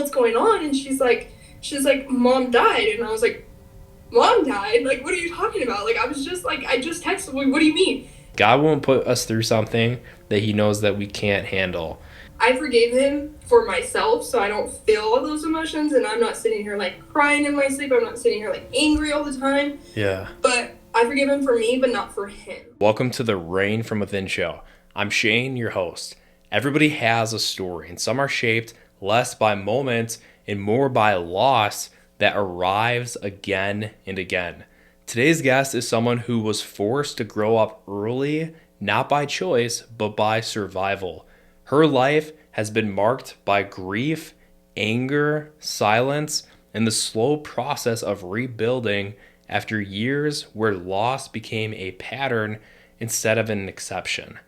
what's going on? And she's like, Mom died. And I was like, Mom died? Like, what are you talking about? Like, I was just like, I just texted, what do you mean? God won't put us through something that he knows that we can't handle. I forgave him for myself, so I don't feel all those emotions, and I'm not sitting here like crying in my sleep. I'm not sitting here like angry all the time. Yeah. But I forgive him for me, but not for him. Welcome to the Rain from Within show. I'm Shane, your host. Everybody has a story, and some are shaped less by moments and more by loss that arrives again and again. Today's guest is someone who was forced to grow up early, not by choice, but by survival. Her life has been marked by grief, anger, silence, and the slow process of rebuilding after years where loss became a pattern instead of an exception.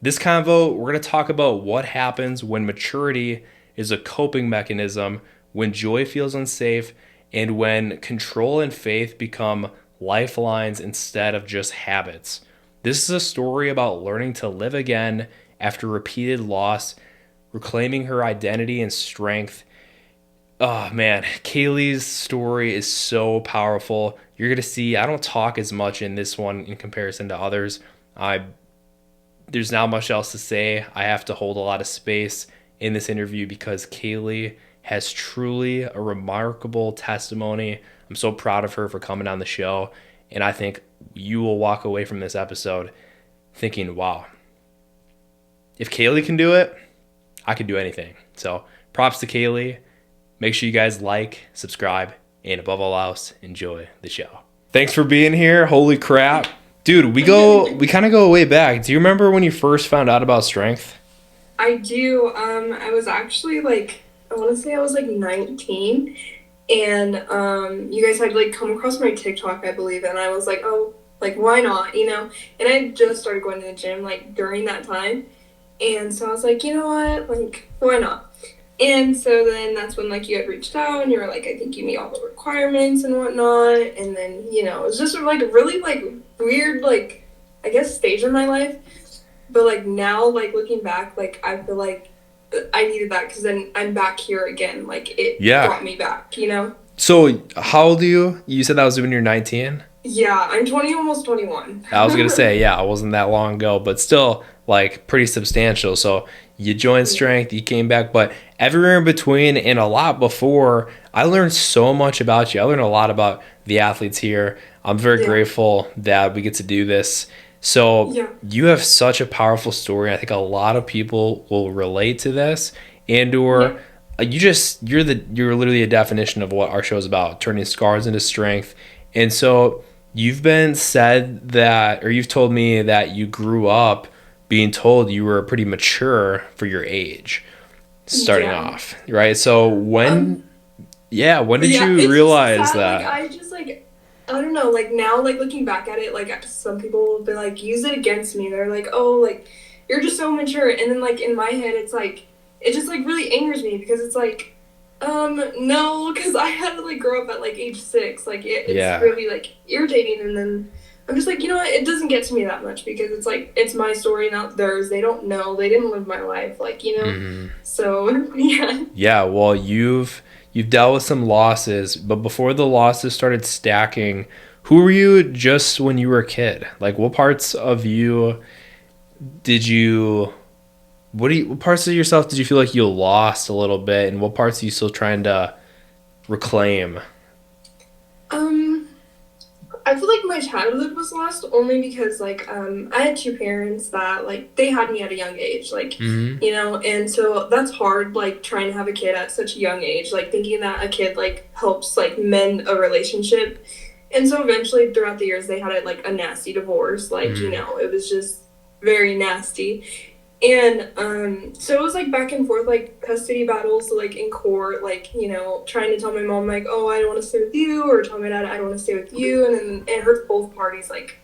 This convo, we're going to talk about what happens when maturity is a coping mechanism, when joy feels unsafe, and when control and faith become lifelines instead of just habits. This is a story about learning to live again after repeated loss, reclaiming her identity and strength. Oh man, Kailey's story is so powerful. You're going to see, I don't talk as much in this one in comparison to others. There's not much else to say. I have to hold a lot of space in this interview because Kailey has truly a remarkable testimony. I'm so proud of her for coming on the show. And I think you will walk away from this episode thinking, wow, if Kailey can do it, I can do anything. So props to Kailey. Make sure you guys like, subscribe, and above all else, enjoy the show. Thanks for being here. Holy crap. Dude, we kind of go way back. Do you remember when you first found out about strength? I do. I was actually like, I want to say I was like 19, and you guys had like come across my TikTok, I believe, and I was like, oh, like why not, you know? And I just started going to the gym like during that time, and so I was like, you know what, like why not? And so then that's when like you had reached out and you were like, I think you meet all the requirements and whatnot. And then, you know, it was just like a really like weird, like, I guess stage in my life. But like now, like looking back, like I feel like I needed that because then I'm back here again. Like it brought me back, you know? So how old are you? You said that was when you're 19? Yeah, I'm 20, almost 21. I was going to say, yeah, it wasn't that long ago, but still like pretty substantial. So you joined strength, you came back, but everywhere in between and a lot before, I learned so much about you. I learned a lot about the athletes here. I'm very grateful that we get to do this. So you have such a powerful story. I think a lot of people will relate to this, and or you're literally a definition of what our show is about, turning scars into strength. And so you've been said that, or you've told me that you grew up being told you were pretty mature for your age starting off, right? So when did you realize that? Like, I just like, I don't know, like now, like looking back at it, like some people will be like, use it against me. They're like, oh, like you're just so mature. And then like in my head, it's like, it just like really angers me because it's like, no, because I had to like grow up at like age 6. Like it's really like irritating. And then I'm just like, you know what? It doesn't get to me that much because it's like, it's my story, not theirs. They don't know. They didn't live my life, like, you know? Mm-hmm. So, yeah. Yeah, well, you've dealt with some losses, but before the losses started stacking, who were you just when you were a kid? Like, what parts of you what parts of yourself did you feel like you lost a little bit, and what parts are you still trying to reclaim? I feel like my childhood was lost only because like I had 2 parents that like they had me at a young age, like you know, and so that's hard, like trying to have a kid at such a young age, like thinking that a kid like helps like mend a relationship. And so eventually throughout the years they had like a nasty divorce, like you know, it was just very nasty. And so it was like back and forth, like custody battles, like in court, like, you know, trying to tell my mom like, oh, I don't want to stay with you, or tell my dad I don't want to stay with you, and then it hurts both parties, like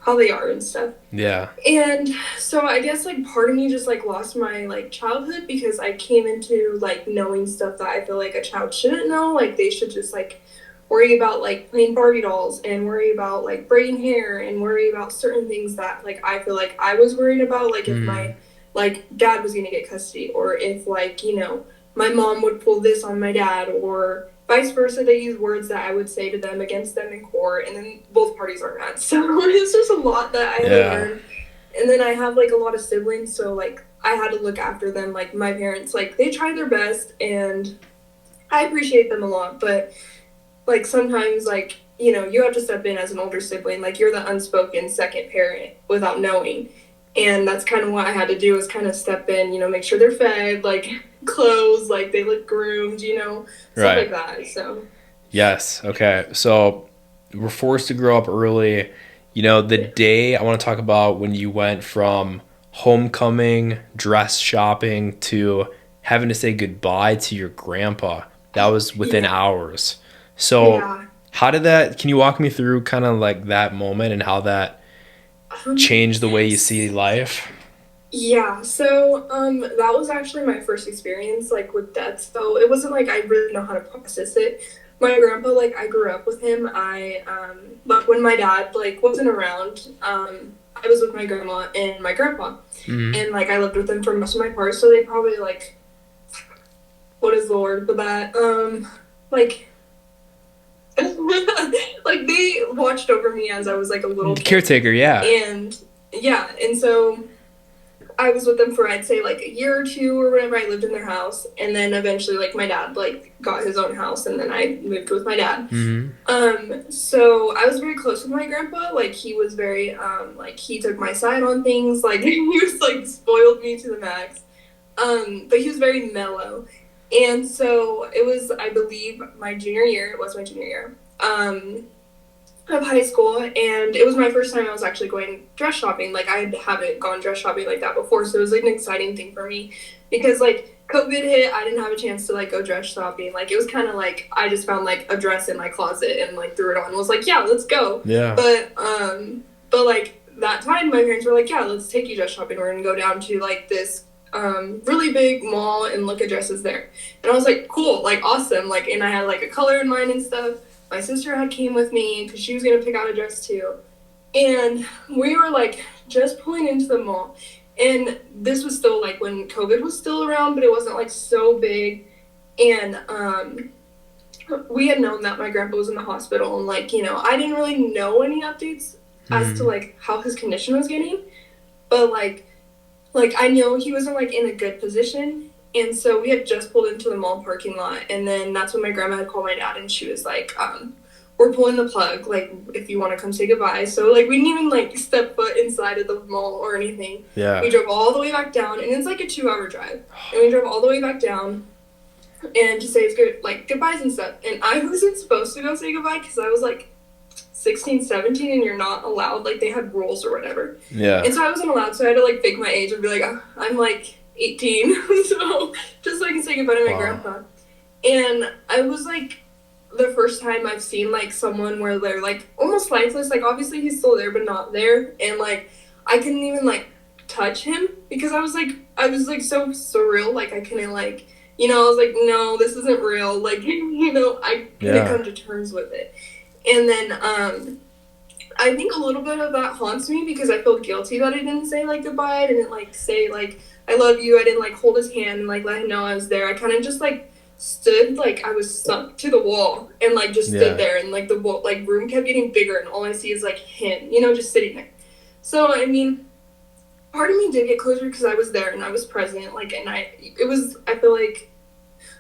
how they are and stuff. Yeah. And so I guess like part of me just like lost my like childhood because I came into like knowing stuff that I feel like a child shouldn't know. Like they should just like worry about like playing Barbie dolls and worry about like braiding hair and worry about certain things that like I feel like I was worried about, like if my like dad was gonna get custody, or if like, you know, my mom would pull this on my dad, or vice versa. They use words that I would say to them against them in court, and then both parties are mad. So it's just a lot that I had to Yeah. learn. And then I have like a lot of siblings, so like I had to look after them. Like my parents, like they tried their best, and I appreciate them a lot. But like sometimes, like you have to step in as an older sibling. Like you're the unspoken second parent without knowing, and that's kind of what I had to do, is kind of step in. Make sure they're fed, like clothes, like they look groomed, stuff Right. like that. So Yes. Okay. So we're forced to grow up early. The yeah. day I want to talk about when you went from homecoming, dress shopping to having to say goodbye to your grandpa. That was within Yeah. hours. So Yeah. how did that, can you walk me through kind of like that moment and how that changed the way you see life? Yeah, so that was actually my first experience like with death. So it wasn't like I really know how to process it. My grandpa, like I grew up with him. But when my dad like wasn't around, I was with my grandma and my grandpa, Hmm. and like I lived with them for most of my part. So they probably like, what is the word for that? Like like they watched over me as I was like a little kid, Caretaker, yeah. and yeah, and so I was with them for I'd say like a year or two or whatever. I lived in their house, and then eventually like my dad like got his own house, and then I moved with my dad. Hmm. So I was very close with my grandpa. Like he was very like he took my side on things. Like he was like spoiled me to the max. But he was very mellow, and so it was, I believe, my junior year. It was my junior year. Of high school, and it was my first time I was actually going dress shopping. Like I haven't gone dress shopping like that before, so it was like an exciting thing for me, because like COVID hit, I didn't have a chance to like go dress shopping. Like it was kind of like I just found like a dress in my closet and like threw it on and was like, yeah, let's go. Yeah. But like that time my parents were like, yeah, let's take you dress shopping. We're gonna go down to like this really big mall and look at dresses there. And I was like, cool, like awesome. Like, and I had like a color in mind and stuff. My sister had came with me because she was gonna pick out a dress too, and we were like just pulling into the mall, and this was still like when COVID was still around, but it wasn't like so big, and we had known that my grandpa was in the hospital, and like I didn't really know any updates as to Hmm. like how his condition was getting, but like I know he wasn't like in a good position. And so we had just pulled into the mall parking lot, and then that's when my grandma had called my dad, and she was like, we're pulling the plug, like if you want to come say goodbye. So like we didn't even like step foot inside of the mall or anything. We Yeah. drove all the way back down, and it's like a 2 hour drive. And we drove all the way back down and to say it's good, like goodbyes and stuff. And I wasn't supposed to go say goodbye because I was like 16, 17, and you're not allowed, like they had rules or whatever. Yeah. And so I wasn't allowed, so I had to like fake my age and be like, oh, I'm like 18, so just so I can say goodbye to my Wow. grandpa. And I was like, the first time I've seen like someone where they're like almost lifeless, like obviously he's still there but not there, and like I couldn't even like touch him because I was like so surreal, like I couldn't like I was like, no, this isn't real, like I couldn't Yeah. come to terms with it. And then I think a little bit of that haunts me because I feel guilty that I didn't say like goodbye. I didn't like say like I love you. I didn't like hold his hand and like let him know I was there. I kind of just like stood, like I was stuck to the wall, and like just stood Yeah. there, and like the wall, like room kept getting bigger, and all I see is like him, just sitting there. So I mean, part of me did get closure because I was there and I was present. Like, and I feel like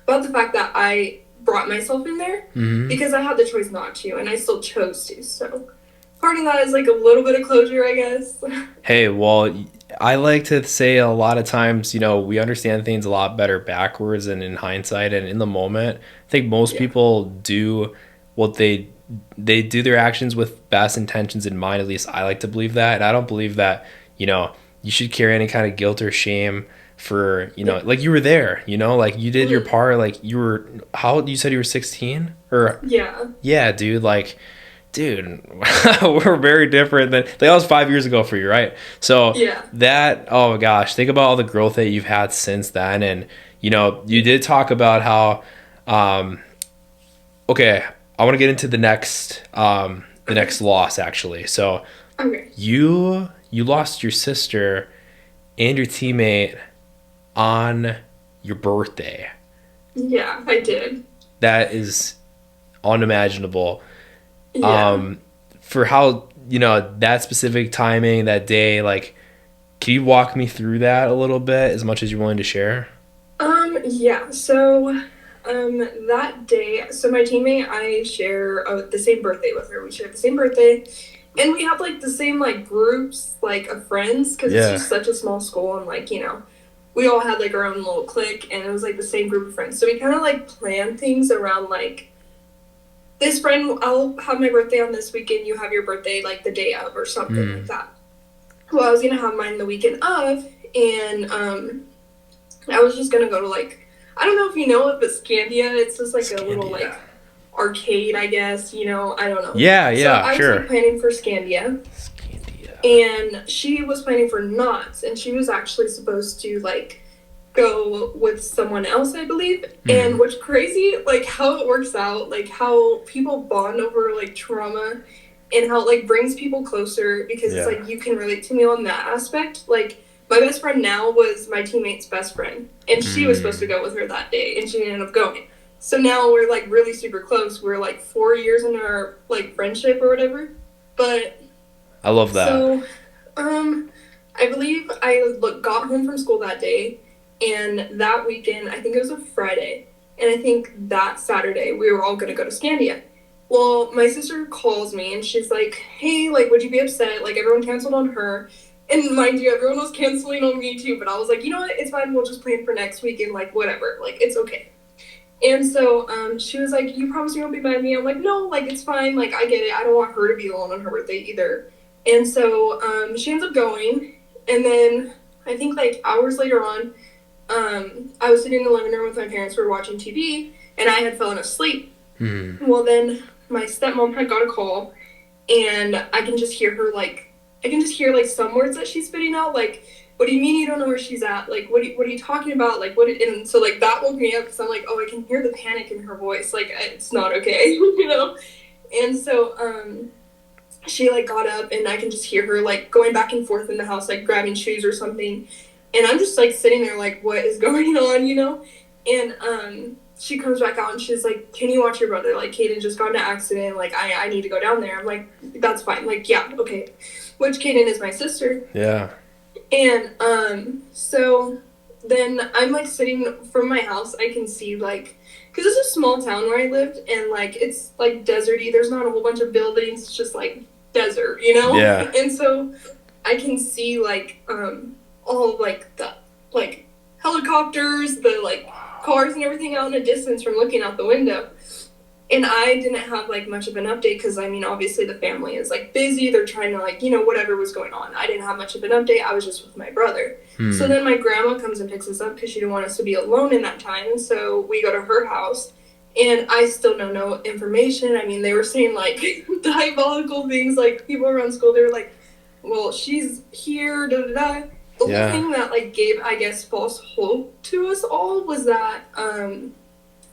about the fact that I brought myself in there Hmm. because I had the choice not to, and I still chose to. So part of that is like a little bit of closure, I guess. Hey, well, I like to say a lot of times, we understand things a lot better backwards and in hindsight and in the moment. I think most Yeah. people do what they do their actions with best intentions in mind. At least I like to believe that. And I don't believe that, you should carry any kind of guilt or shame for, Yeah. like you were there, like you did your Mhm. part, like you were, how old, you said you were 16 or Yeah. yeah, dude, like dude, we're very different than that was 5 years ago for you, right? So Yeah. that, oh my gosh, think about all the growth that you've had since then. And you did talk about how um okay, I want to get into the Okay. next loss actually. So Okay. you lost your sister and your teammate on your birthday. Yeah, I did. That is unimaginable. Yeah. For how, that specific timing, that day, like, can you walk me through that a little bit as much as you're willing to share? Yeah. So, that day, so my teammate, I share the same birthday with her. We share the same birthday, and we have like the same like groups like of friends because it's Yeah. just such a small school, and like we all had like our own little clique, and it was like the same group of friends. So we kind of like plan things around like this friend. I'll have my birthday on this weekend. You have your birthday like the day of, or something like Mm. that. Well, I was gonna have mine the weekend of, and I was just gonna go to like I don't know if you know it, but Scandia. It's just like a little Scandia. like arcade, I guess. I don't know. Yeah, So yeah, I was like sure. planning for Scandia, Scandia. and she was planning for Knots, and she was actually supposed to like go with someone else, I believe. And Mm. what's crazy, like how it works out, like how people bond over like trauma, and how it like brings people closer because it's Yeah. like you can relate to me on that aspect. Like my best friend now was my teammate's best friend, and she was supposed to Mm. go with her that day, and she ended up going. So now we're like really super close. We're like 4 years in our like friendship or whatever. But I love that. so um I believe got home from school that day, and that weekend, I think it was a Friday, and I think that Saturday we were all gonna go to Scandia. Well, my sister calls me and she's like, "Hey, like, would you be upset? Like, everyone canceled on her." And mind you, everyone was canceling on me too, but I was like, you know what? It's fine. We'll just plan for next weekend. Like, whatever. Like, it's okay. And so she was like, "You promise you won't be mad at me?" I'm like, "No, like it's fine. Like I get it. I don't want her to be alone on her birthday either." And so she ends up going, and then I think like hours later on, I was sitting in the living room with my parents. We were watching TV, and I had fallen asleep. Mm. Well, then my stepmom had got a call, and I can just hear like some words that she's spitting out, like, "What do you mean you don't know where she's at? Like, what are you talking about? Like, what?" And so like that woke me up because I'm like, oh, I can hear the panic in her voice. Like, it's not okay, And so she like got up, and I can just hear her like going back and forth in the house, like grabbing shoes or something. And I'm just like sitting there, like, what is going on? And she comes back out and she's like, "Can you watch your brother? Like, Caden just got in an accident. Like, I need to go down there." I'm like, "That's fine." Like, yeah, okay. Which Caden is my sister. Yeah. And so then I'm like sitting from my house, I can see like, because it's a small town where I lived, and like it's like deserty. There's not a whole bunch of buildings. It's just like desert. Yeah. And so I can see like all of, like the like helicopters, the like cars and everything out in the distance from looking out the window. And I didn't have like much of an update because I mean, obviously the family is like busy. They're trying to like, whatever was going on. I didn't have much of an update. I was just with my brother. So Mm. then my grandma comes and picks us up because she didn't want us to be alone in that time. So we go to her house, and I still know no information. I mean, they were saying like diabolical things, like people around school. They were like, "Well, she's here." Da da da. The whole Yeah. thing that like gave, I guess, false hope to us all was that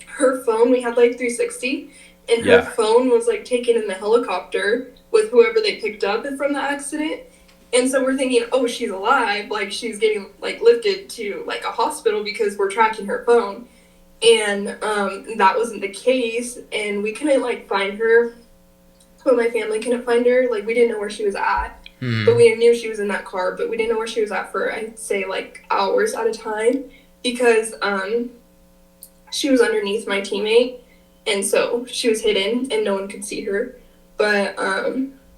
her phone, we had like 360, and her Yeah. phone was like taken in the helicopter with whoever they picked up from the accident. And so we're thinking, oh, she's alive, like she's getting like lifted to like a hospital because we're tracking her phone. And that wasn't the case, and we couldn't like find her. But my family couldn't find her. Like we didn't know where she was at, but Mm. we knew she was in that car, but we didn't know where she was at for, I'd say, like hours at a time, because she was underneath my teammate, and so she was hidden and no one could see her. But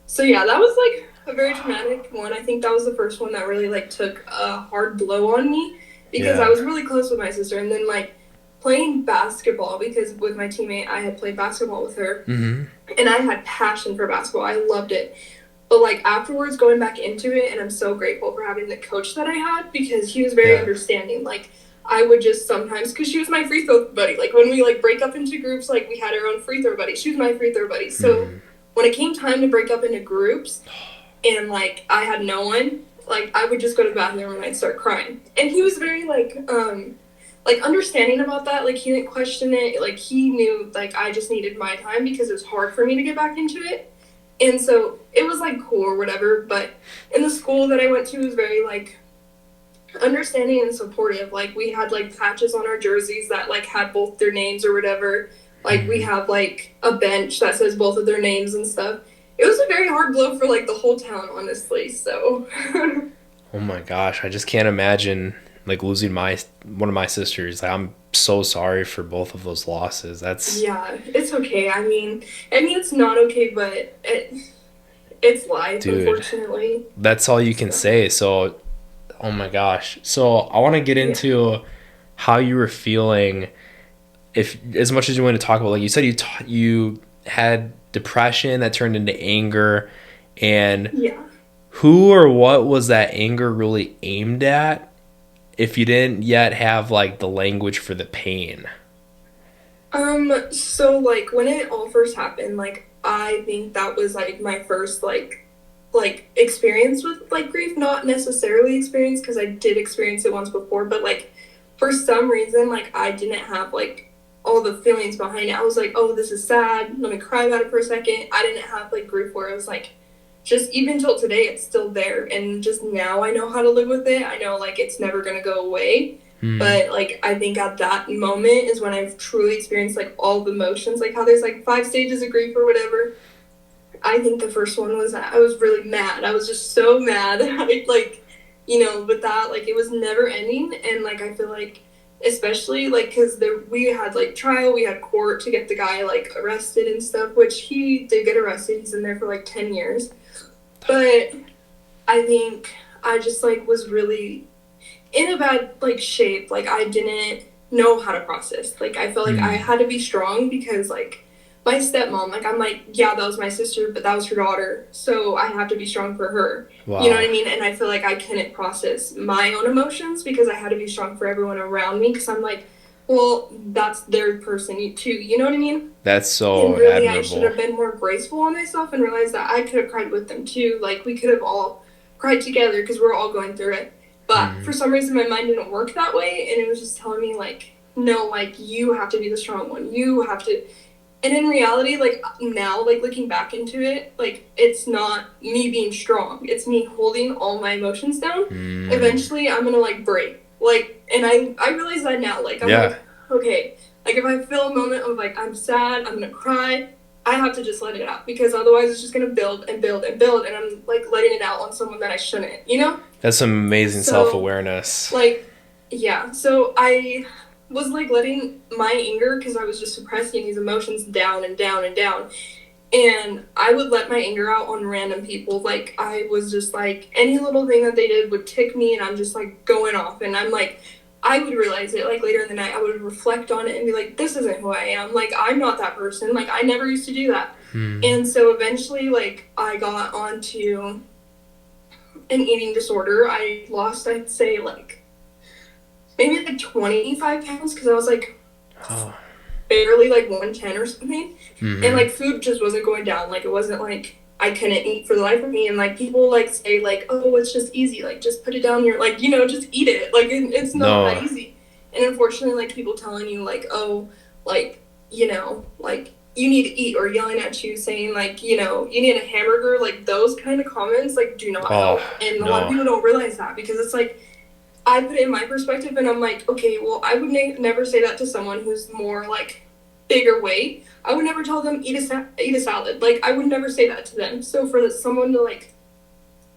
so yeah, that was like a very traumatic one. I think that was the first one that really like took a hard blow on me because I Yeah. was really close with my sister, and then like playing basketball, because with my teammate I had played basketball with her, Mm-hmm. and I had passion for basketball. I loved it. But like afterwards, going back into it, and I'm so grateful for having the coach that I had because he was very Yeah. understanding. Like I would just sometimes, because she was my free throw buddy. Like when we like break up into groups, like we had our own free throw buddy. She was my free throw buddy. So Mm. when it came time to break up into groups, and like I had no one, like I would just go to the bathroom and I'd start crying. And he was very like understanding about that. Like he didn't question it. Like he knew like I just needed my time because it was hard for me to get back into it. And so it was like cool or whatever. But in the school that I went to was very like understanding and supportive. Like we had like patches on our jerseys that like had both their names or whatever. Like we Mhm. have like a bench that says both of their names and stuff. It was a very hard blow for like the whole town, honestly. So Oh my gosh, I just can't imagine like losing my one of my sisters. Like, I'm so sorry for both of those losses. That's yeah, it's okay. I mean it's not okay, but it's life, dude, unfortunately. that's all you can So say. So, oh my gosh. So, I want to get yeah, into how you were feeling if as much as you want to talk about like you said you had depression that turned into anger and yeah. who or what was that anger really aimed at if you didn't yet have like the language for the pain. So like when it all first happened, like I think that was like my first like experience with like grief, not necessarily experience because I did experience it once before, but like for some reason like I didn't have like all the feelings behind it. I was like, "Oh, this is sad. Let me cry about it for a second." I didn't have like grief where it was like just even till today it's still there and just now I know how to live with it. I know like it's never going to go away. Hmm. But like I think at that moment is when I've truly experienced like all the emotions, like how there's like 5 stages of grief or whatever. I think the first one was that I was really mad. I was just so mad. I, like, with that, like it was never ending, and like I feel like, especially like because there we had like trial, we had court to get the guy like arrested and stuff, which he did get arrested. He's in there for like 10 years, but I think I just like was really in a bad like shape. Like I didn't know how to process. Like I felt like I Hmm. had to be strong because like my stepmom, like I'm like, yeah, that was my sister, but that was her daughter. So I have to be strong for her. You know what Wow. I mean? And I feel like I couldn't process my own emotions because I had to be strong for everyone around me because I'm like, well, that's their person too. You know what I mean? That's And so really, I should admirable. have been more graceful on myself and realized that I could have cried with them too. Like, we could have all cried together because we're all going through it. But Hmm. for some reason, my mind didn't work that way. And it was just telling me, like, no, like, you have to be the strong one. You have to. And in reality, like, now, like, looking back into it, like, it's not me being strong. It's me holding all my emotions down. Hmm. Eventually, I'm going to, like, break. Like, and I realize that now. Like, I'm Yeah. like, okay, like if I feel a moment of like I'm sad, I'm gonna cry, I have to just let it out because otherwise it's just gonna build and build and build, and I'm like letting it out on someone that I shouldn't, you know? That's some amazing So self-awareness. like yeah, so I was like letting my anger because I was just suppressing these emotions down and down and down. And I would let my anger out on random people. Like I was just like any little thing that they did would tick me and I'm just like going off and I'm like I would realize it like later in the night. I would reflect on it and be like, this isn't who I am. Like I'm not that person. Like I never used to do that. Hmm. And so eventually like I got onto an eating disorder. I lost I'd say like maybe like 25 pounds because I was like Oh. barely like 110 or something. And Hmm. like food just wasn't going down. Like it wasn't like I couldn't eat for the life of me. And like people like say like, oh, it's just easy. Like just put it down here. Like just eat it. Like it's not that No. easy. And unfortunately, like people telling you like, oh, like like you need to eat or yelling at you saying like you need a hamburger. Like those kind of comments like do not Oh, help. And a lot of no. people don't realize that because it's like I put it in my perspective and I'm like, okay, well, I would never say that to someone who's more like bigger weight. I would never tell them eat a salad. Like I would never say that to them. So for someone to like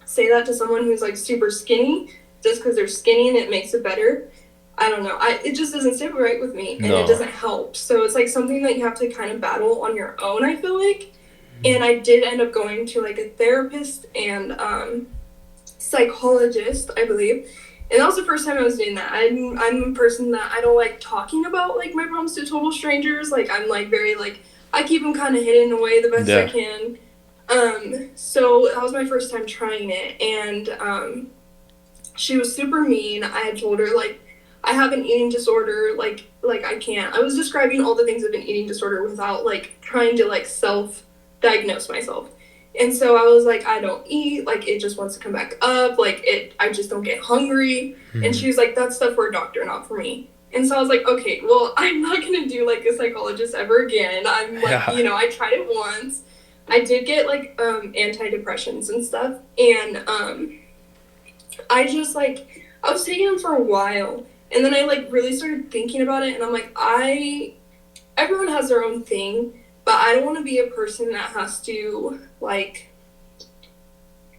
say that to someone who's like super skinny just because they're skinny and it makes it better, I don't know. It just doesn't sit right with me and it No. doesn't help. So it's like something that you have to kind of battle on your own. I feel like, and I did end up going to like a therapist and psychologist, I believe. And that was the first time I was doing that. I'm a person that I don't like talking about like my problems to total strangers. Like I'm like very like I keep them kind of hidden away the best I Yeah. can. So that was my first time trying it, and she was super mean. I had told her like I have an eating disorder. Like I can't. I was describing all the things of an eating disorder without like trying to like self diagnose myself. And so I was like, I don't eat, like it just wants to come back up, like I just don't get hungry. And Hmm. she was like, that's stuff for a doctor, not for me. And so I was like, okay, well, I'm not gonna do like a psychologist ever again. I'm like, Yeah. I tried it once. I did get like antidepressants and stuff, and I just like I was taking them for a while, and then I like really started thinking about it, and I'm like, everyone has their own thing, but I don't want to be a person that has to like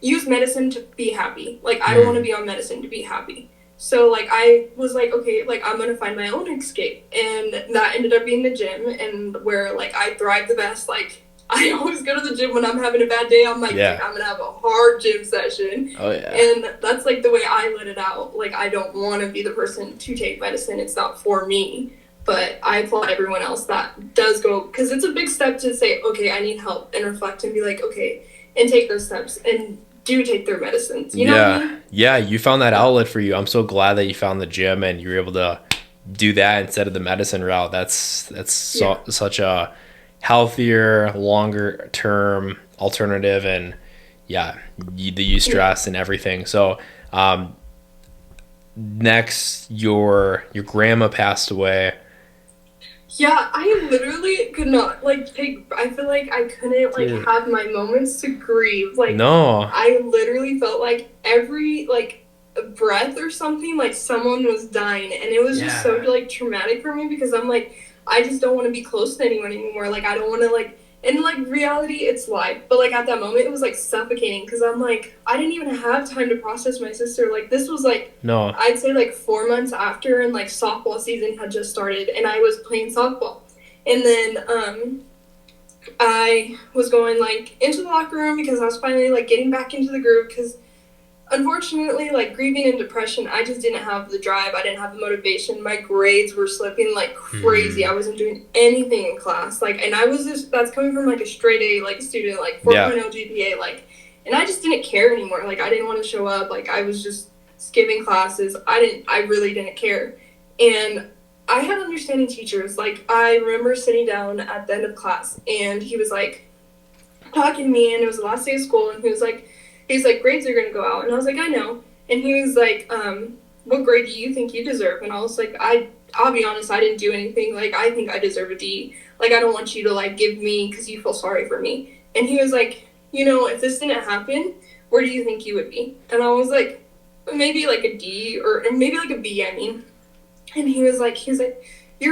use medicine to be happy. Like I don't want to Mm. be on medicine to be happy. So like I was like, okay, like I'm gonna find my own escape, and that ended up being the gym, and where like I thrive the best. Like I always go to the gym when I'm having a bad day. I'm like, dude, Yeah. I'm gonna have a hard gym session, Oh yeah. and that's like the way I let it out. Like I don't want to be the person to take medicine. It's not for me. But I applaud everyone else that does go, because it's a big step to say, okay, I need help, and reflect and be like, okay, and take those steps and do take their medicines. You know what I Yeah. mean? Yeah, you found that outlet for you. I'm so glad that you found the gym and you were able to do that instead of the medicine route. That's Yeah. such a healthier, longer term alternative, and yeah, the eustress and everything. So, um, next, your grandma passed away. Yeah, I literally could not like take. I feel like I couldn't like Dude, have my moments to grieve. Like no. I literally felt like every like breath or something, like someone was dying, and it was just so Yeah. like traumatic for me because I'm like, I just don't want to be close to anyone anymore. Like I don't want to like. In like reality, it's life, but like at that moment, it was like suffocating because I'm like, I didn't even have time to process my sister. Like this was like No. I'd say like 4 months after, and like softball season had just started, and I was playing softball. And then I was going like into the locker room because I was finally like getting back into the groove. Because unfortunately, like grieving and depression, I just didn't have the drive. I didn't have the motivation. My grades were slipping like crazy. Mm. I wasn't doing anything in class. Like, and I was just that's coming from like a straight A like student, like Yeah. 4.0 GPA, like, and I just didn't care anymore. Like, I didn't want to show up. Like, I was just skipping classes. I really didn't care. And I had understanding teachers. Like, I remember sitting down at the end of class, and he was like talking to me, and it was the last day of school, and he's like, grades are gonna go out, and I was like, I know, and he was like, what grade do you think you deserve? And I was like, I'll be honest, I didn't do anything. Like, I think I deserve a D. Like, I don't want you to like give me because you feel sorry for me. And he was like, if this didn't happen, where do you think you would be? And I was like, maybe like a D or maybe like a B. I mean, and he was like, you're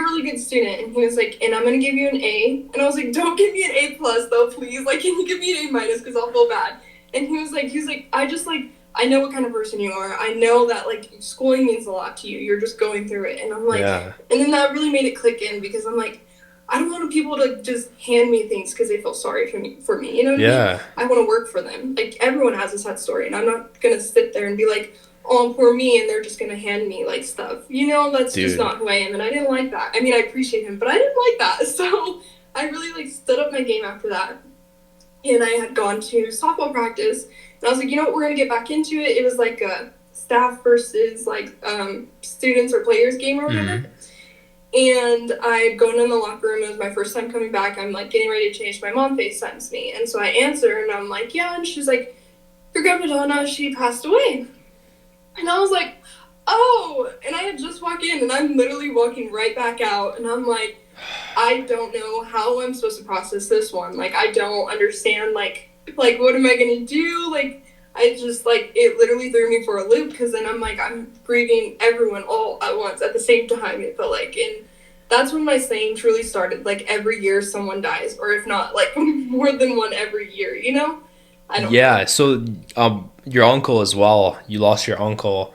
a really good student. And he was like, and I'm gonna give you an A. And I was like, don't give me an A plus though, please. Like, can you give me an A minus because I'll feel bad. And he was like, I just like I know what kind of person you are. I know that like schooling means a lot to you. You're just going through it. And I'm like, Yeah. and then that really made it click in because I'm like, I don't want people to just hand me things because they feel sorry for me. You know what I mean? Yeah. I want to work for them. Like everyone has a sad story, and I'm not gonna sit there and be like, oh, poor me, and they're just gonna hand me like stuff. That's just Dude. not who I am, and I didn't like that. I mean, I appreciate him, but I didn't like that. So I really like stood up my game after that, and I had gone to softball practice, and I was like, you know what, we're gonna get back into it. It was like a staff versus like students or players game or whatever. Mm. And I'd gone in the locker room. It was my first time coming back. I'm like getting ready to change. My mom FaceTimes me, and so I answer, and I'm like, yeah, and she's like, your grandma Donna, she passed away. And I was like, oh, and I had just walked in, and I'm literally walking right back out, and I'm like, I don't know how I'm supposed to process this one. Like, I don't understand, like what am I gonna do? Like, I just, like, it literally threw me for a loop, because then I'm like, I'm grieving everyone all at once at the same time, it felt like, and that's when my saying truly started, like, every year someone dies, or if not, like, more than one every year? I don't know. Yeah. So, your uncle as well. You lost your uncle.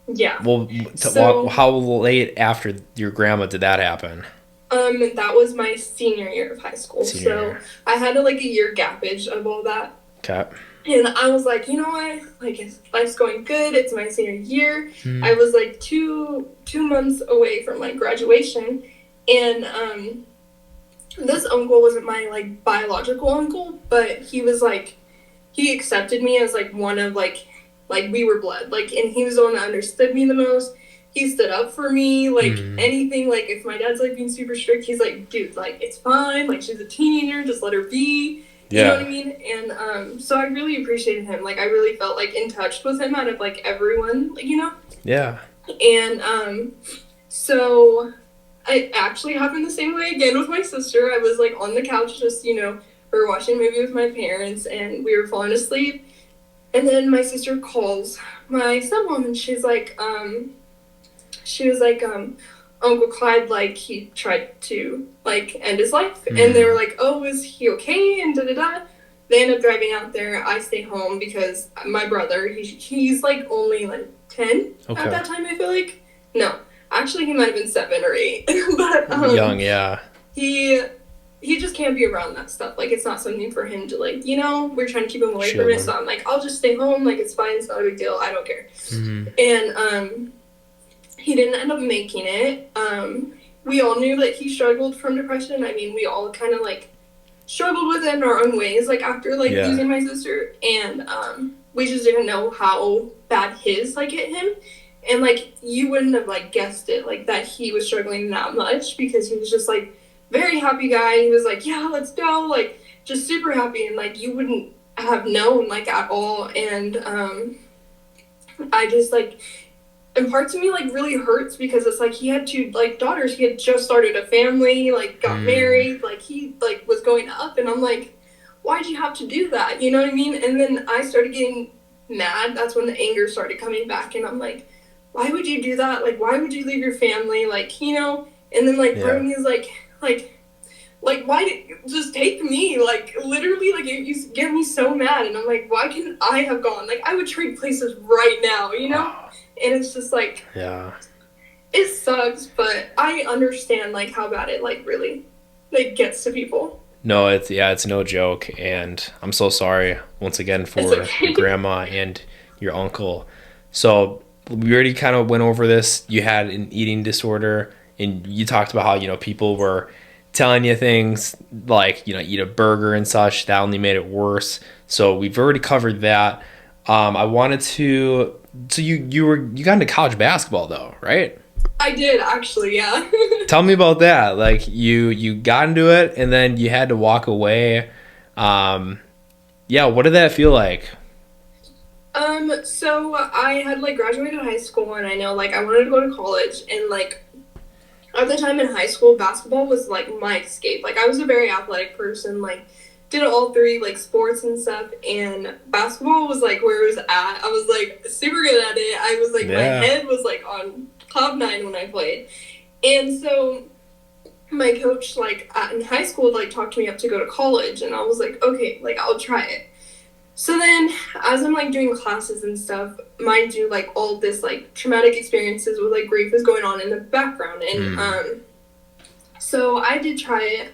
Yeah. Well, So, how late after your grandma did that happen? that was my senior year of high school. Senior So year. I had like a year gappage of all that. Okay. And I was like, you know what? Like, life's going good. It's my senior year. I Mm. was like two months away from like graduation, and this uncle wasn't my like biological uncle, but he was like he accepted me as like one of like we were blood. Like, and he was the one that understood me the most. He stood up for me, like Mm. anything. Like if my dad's like being super strict, he's like, dude, like it's fine. Like she's a teenager, just let her be. You know what I Yeah. mean? And so I really appreciated him. Like I really felt like in touch with him out of like everyone, like. Yeah. And so it actually happened the same way again with my sister. I was like on the couch, just we were watching a movie with my parents, and we were falling asleep. And then my sister calls my stepmom, and she was like, Uncle Clyde, like, he tried to, like, end his life. And they were like, oh, is he okay? And da-da-da. They end up driving out there. I stay home because my brother, he's like, only, like, 10 at that time, I feel like. No. Actually, he might have been 7 or 8. But, young, yeah. He just can't be around that stuff. Like, it's not something for him to, like, you know, we're trying to keep him away from it. So I'm like, I'll just stay home. Like, it's fine. It's not a big deal. I don't care. And, he didn't end up making it. We all knew that he struggled from depression. I mean, we all kind of, like, struggled with it in our own ways, like, after, like, losing my sister. And we just didn't know how bad his, like, hit him. And, like, you wouldn't have, like, guessed it, like, that he was struggling that much, because he was just, like, very happy guy. He was like, yeah, let's go, like, just super happy. And, like, you wouldn't have known, like, at all. And I just, like, and parts of me, like, really hurts, because it's like he had 2, like, daughters. He had just started a family, like, got married, like, he, like, was going up. And I'm like, why'd you have to do that? You know what I mean? And then I started getting mad. That's when the anger started coming back. And I'm like, why would you do that? Like, why would you leave your family? Like, you know? And then, like, part of me is like, why did you just take me? Like, literally, like, you get me so mad. And I'm like, why can't I have gone? Like, I would trade places right now, you know? And it's just, like, it sucks, but I understand, like, how bad it, like, really, like, gets to people. No, it's no joke, and I'm so sorry once again for your grandma and your uncle. So we already kind of went over this. You had an eating disorder, and you talked about how, you know, people were telling you things like, you know, eat a burger and such. That only made it worse. So we've already covered that. I wanted to... So you got into college basketball though, right? I did, actually, yeah. Tell me about that. Like, you got into it and then you had to walk away. Yeah, what did that feel like? So I had, like, graduated high school, and I know, like, I wanted to go to college, and, like, at the time in high school, basketball was, like, my escape. Like, I was a very athletic person, like, did all 3, like, sports and stuff, and basketball was, like, where it was at. I was, like, super good at it. I was, like, my head was, like, on cloud 9 when I played. And so my coach, like, in high school, like, talked me up to go to college, and I was like, okay, like, I'll try it. So then, as I'm, like, doing classes and stuff, mind you, like, all this, like, traumatic experiences with, like, grief is going on in the background, and so I did try it.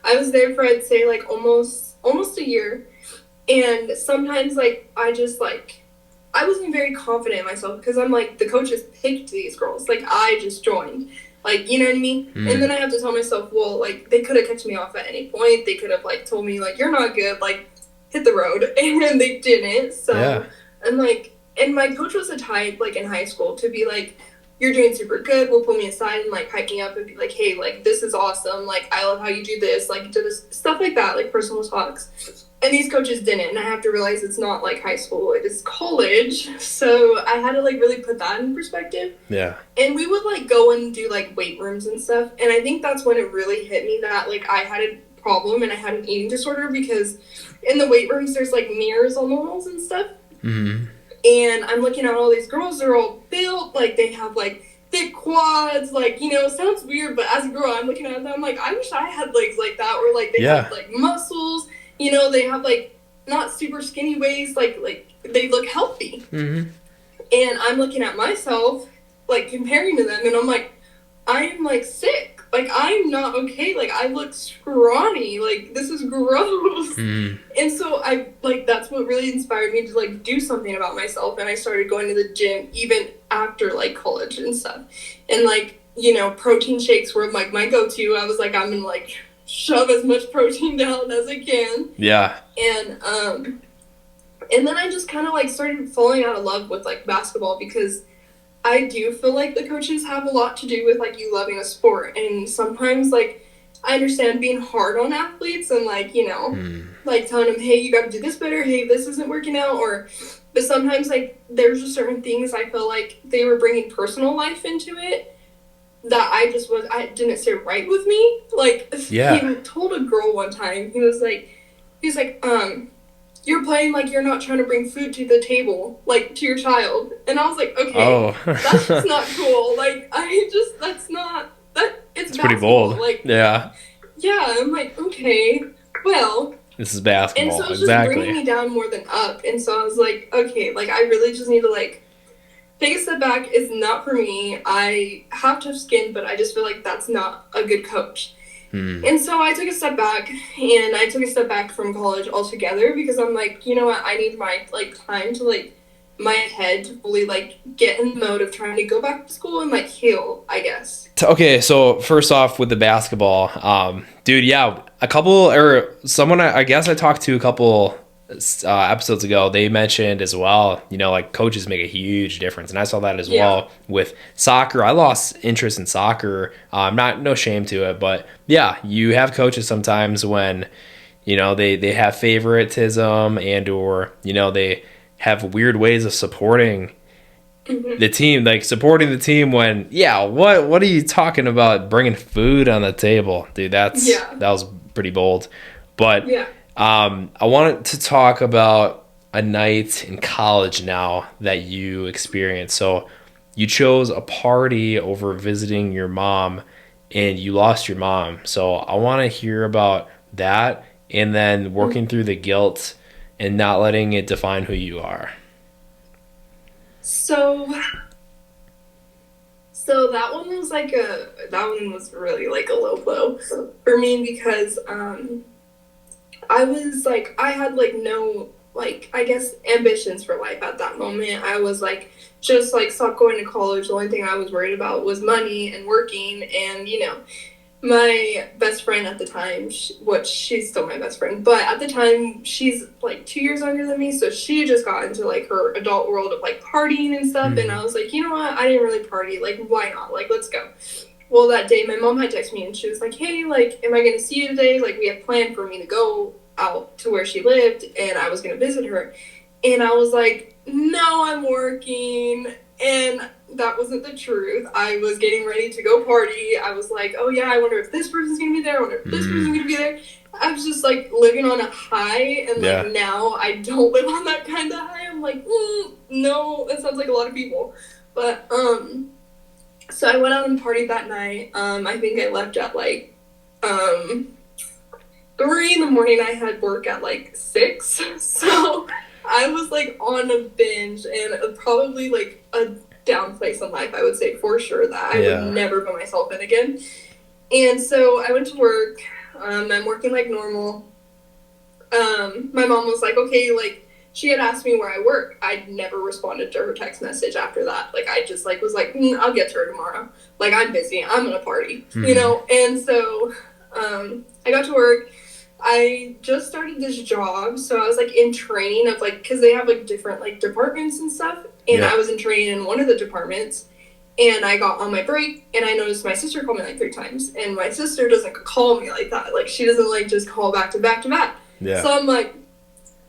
I was there for, I'd say, like, almost a year, and sometimes, like, I just, like, I wasn't very confident in myself, because I'm like, the coaches picked these girls, like, I just joined, like, you know what I mean? And then I have to tell myself, well, like, they could have kept me off at any point. They could have, like, told me, like, you're not good, like, hit the road, and they didn't. So I'm like, and my coach was the type, like, in high school to be like, you're doing super good, will pull me aside and, like, hype me up and be like, hey, like, this is awesome, like, I love how you do this, like, do this, stuff like that, like, personal talks. And these coaches didn't, and I have to realize it's not, like, high school, it is college. So I had to, like, really put that in perspective. Yeah. And we would, like, go and do, like, weight rooms and stuff, and I think that's when it really hit me that, like, I had a problem and I had an eating disorder, because in the weight rooms there's, like, mirrors on the walls and stuff. And I'm looking at all these girls, they're all built, like, they have, like, thick quads, like, you know, sounds weird, but as a girl, I'm looking at them, I'm like, I wish I had legs like that, or, like, they have, like, muscles, you know, they have, like, not super skinny waist, like, they look healthy. And I'm looking at myself, like, comparing to them, and I'm like, I am, like, sick. Like, I'm not okay. Like, I look scrawny. Like, this is gross. And so that's what really inspired me to, like, do something about myself. And I started going to the gym even after, like, college and stuff. And, like, you know, protein shakes were, like, my go-to. I was like, I'm gonna, like, shove as much protein down as I can. Yeah. And then I just kind of, like, started falling out of love with, like, basketball, because I do feel like the coaches have a lot to do with, like, you loving a sport. And sometimes, like, I understand being hard on athletes and, like, you know, like, telling them, hey, you got to do this better. Hey, this isn't working out. But sometimes, like, there's just certain things I feel like they were bringing personal life into it that I didn't sit right with me. Like, he told a girl one time, he was like, you're playing like you're not trying to bring food to the table, like to your child. And I was like, okay, Oh, that's just not cool. Like, that's not, it's it's pretty bold. basketball. Like, Yeah, yeah, I'm like, okay, well. this is And so basketball. it was just bringing Exactly. me down more than up. And so I was like, okay, like, I really just need to, like, take a step back. It's not for me. I have tough skin, but I just feel like that's not a good coach. Hmm. And so I took a step back, and I took a step back from college altogether because I'm like, you know what? I need my like time to like my head to fully like get in the mode of trying to go back to school and like heal, I guess. Okay, so first off with the basketball, dude, yeah, a couple or someone I guess I talked to a couple episodes ago. They mentioned as well, like coaches make a huge difference, and I saw that as Yeah. well with soccer. I lost interest in soccer. Not no shame to it, but yeah, you have coaches sometimes when they have favoritism and or they have weird ways of supporting Hmm. the team, like supporting the team when, yeah, what are you talking about bringing food on the table, dude? Yeah. That was pretty bold. But Yeah. I wanted to talk about a night in college now that you experienced. So you chose a party over visiting your mom and you lost your mom. So I want to hear about that and then working through the guilt and not letting it define who you are. So So that one was really like a low blow for me because I was like I had like no like I guess ambitions for life at that moment. I was like just like stopped going to college. The only thing I was worried about was money and working and my best friend at the time, she's still my best friend, but at the time she's like 2 years younger than me, so she just got into like her adult world of like partying and stuff. And I was like, you know what? I didn't really party. Like, why not? Like, let's go. Well, that day, my mom had texted me and she was like, hey, like, am I gonna see you today? Like, we had planned for me to go out to where she lived, and I was gonna visit her. And I was like, no, I'm working. And that wasn't the truth. I was getting ready to go party. I was like, oh yeah, I wonder if this person's gonna be there. I wonder if this person's Mm, gonna be there. I was just like living on a high, and like yeah. now I don't live on that kind of high. I'm like, no, that sounds like a lot of people. But so I went out and partied that night. I think I left at like um 3 in the morning. I had work at like 6, so I was like on a binge and probably like a down place in life. I would say for sure that I would Yeah. never put myself in again. And so I went to work. I'm working like normal. My mom was like, okay, like she had asked me where I work. I'd never responded to her text message after that. Like I just like was like, I'll get to her tomorrow. Like I'm busy. I'm gonna party, Hmm. And so I got to work. I just started this job, so I was like in training of like because they have like different like departments and stuff, and I Yep. was in training in one of the departments, and I got on my break, and I noticed my sister called me like 3 times, and my sister doesn't call me like that, like she doesn't like just call back to back to back. Yeah. So I'm like,